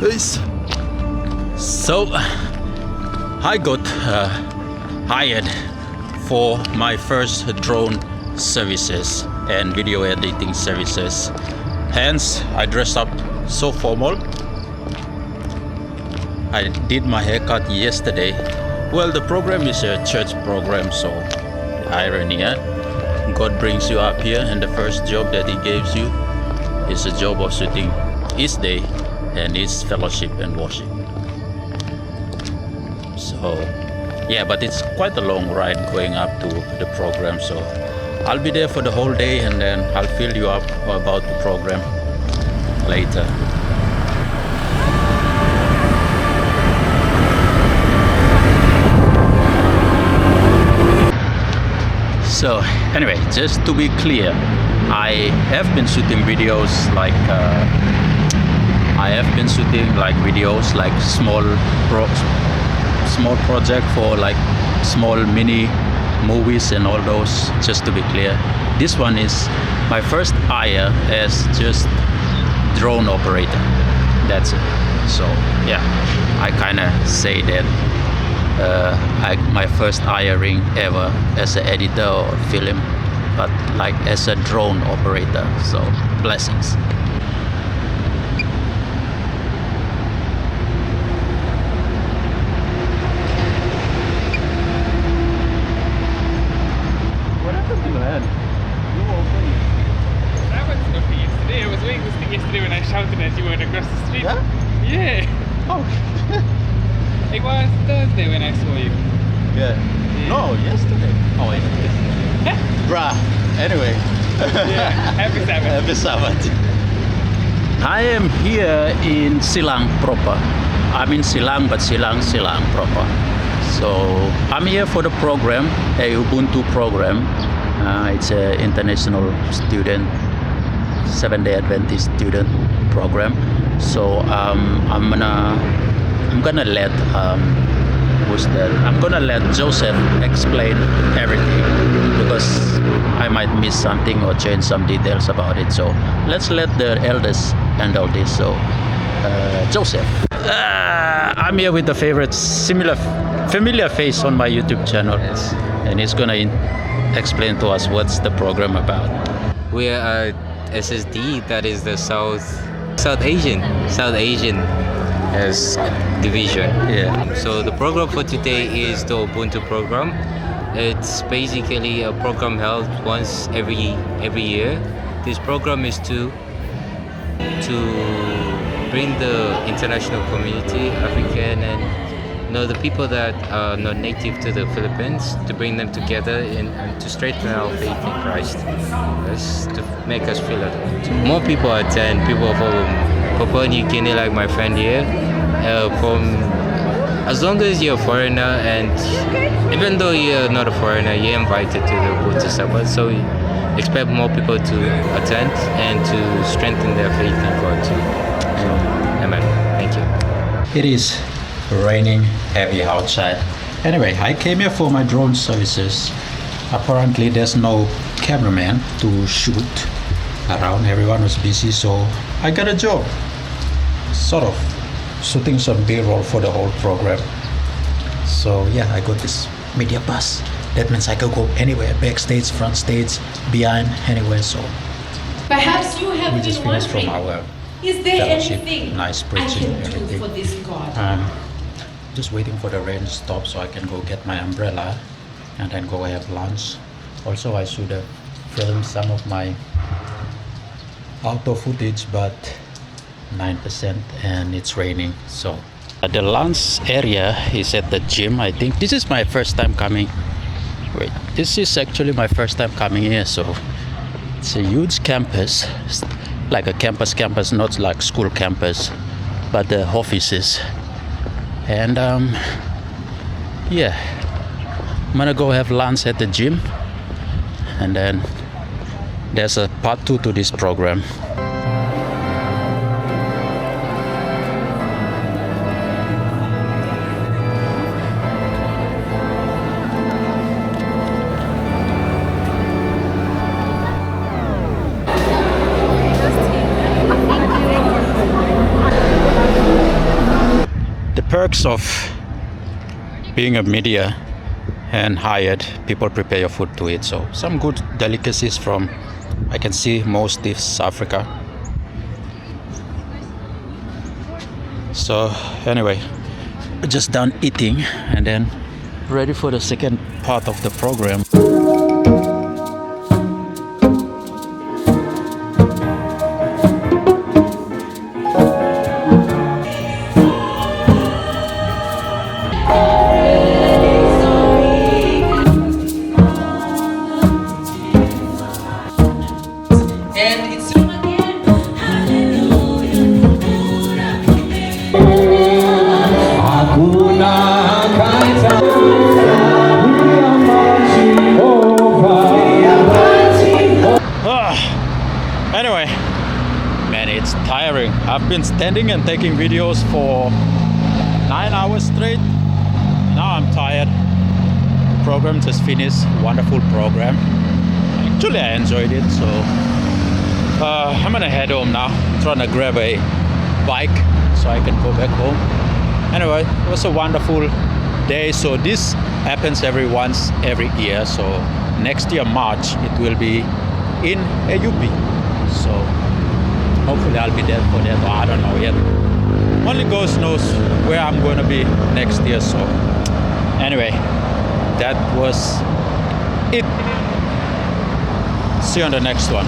Peace. So I got hired for my first drone services and video editing services. Hence, I dressed up so formal. I did my haircut yesterday. Well, the program is a church program, so the irony, God brings you up here, and the first job that He gives you is a job of shooting His day and His fellowship and worship. So yeah, but it's quite a long ride going up to the program, so I'll be there for the whole day, and then I'll fill you up about the program later. So anyway, just to be clear, I have been shooting videos like small project for like small mini movies and all those. Just to be clear, this one is my first hire as just drone operator. That's it. So yeah, I kind of say that my first hiring ever as an editor or film, but like as a drone operator. So blessings. What happened to your head? You were okay. That was nothing yesterday. I was wearing this thing yesterday when I shouted at you across the street. Yeah? Yeah. Oh. It was Thursday when I saw you. Yeah. No, yesterday. Oh, yeah. Bruh. Anyway. Yeah. Happy Sabbath. Happy Sabbath. I am here in Silang proper. I'm in Silang, but Silang proper. So I'm here for the program, a Ubuntu program. It's an international student, 7-day Adventist student program. So I'm gonna let Joseph explain everything, because I might miss something or change some details about it. So let's let the elders handle this. So Joseph, I'm here with the familiar face on my YouTube channel, and he's gonna explain to us what's the program about. We are SSD, that is the South Asian as division. Yeah. So the program for today is the Ubuntu program. It's basically a program held once every year. This program is to bring the international community, African and the people that are not native to the Philippines, to bring them together and to strengthen our faith in Christ. Yes, to make us feel at home. More people attend, people from Papua New Guinea, like my friend here. As long as you're a foreigner, and even though you're not a foreigner, you're invited to the Ubuntu Sabbath. So we expect more people to attend and to strengthen their faith in God too. So, amen. Thank you. It is raining heavy outside. Anyway, I came here for my drone services. Apparently there's no cameraman to shoot around. Everyone was busy, so I got a job, sort of shooting some B-roll for the whole program. So yeah, I got this media pass. That means I can go anywhere, backstage, front stage, behind, anywhere. So perhaps you have we been just finished from wondering, our is there fellowship, anything nice I preaching, can do everything. for this God? Just waiting for the rain to stop so I can go get my umbrella and then go have lunch. Also, I should have filmed some of my outdoor footage, but 9% and it's raining. So the lunch area is at the gym. I think this is my first time coming. Wait, this is actually my first time coming here. So it's a huge campus, like a campus, not like school campus, but the offices. And yeah, I'm gonna go have lunch at the gym, and then there's a part 2 to this program. the perks of being a media and hired, people prepare your food to eat. So some good delicacies from, I can see most East Africa. So anyway, just done eating and then ready for the second part of the program. Anyway, man, it's tiring. I've been standing and taking videos for 9 hours straight. Now I'm tired. The program just finished. Wonderful program. Actually, I enjoyed it. So I'm gonna head home now. I'm trying to grab a bike so I can go back home. Anyway, it was a wonderful day. So this happens every year. So next year, March, it will be in AUP. So hopefully I'll be there for that, or I don't know yet. Only God knows where I'm going to be next year. So anyway, that was it. See you on the next one.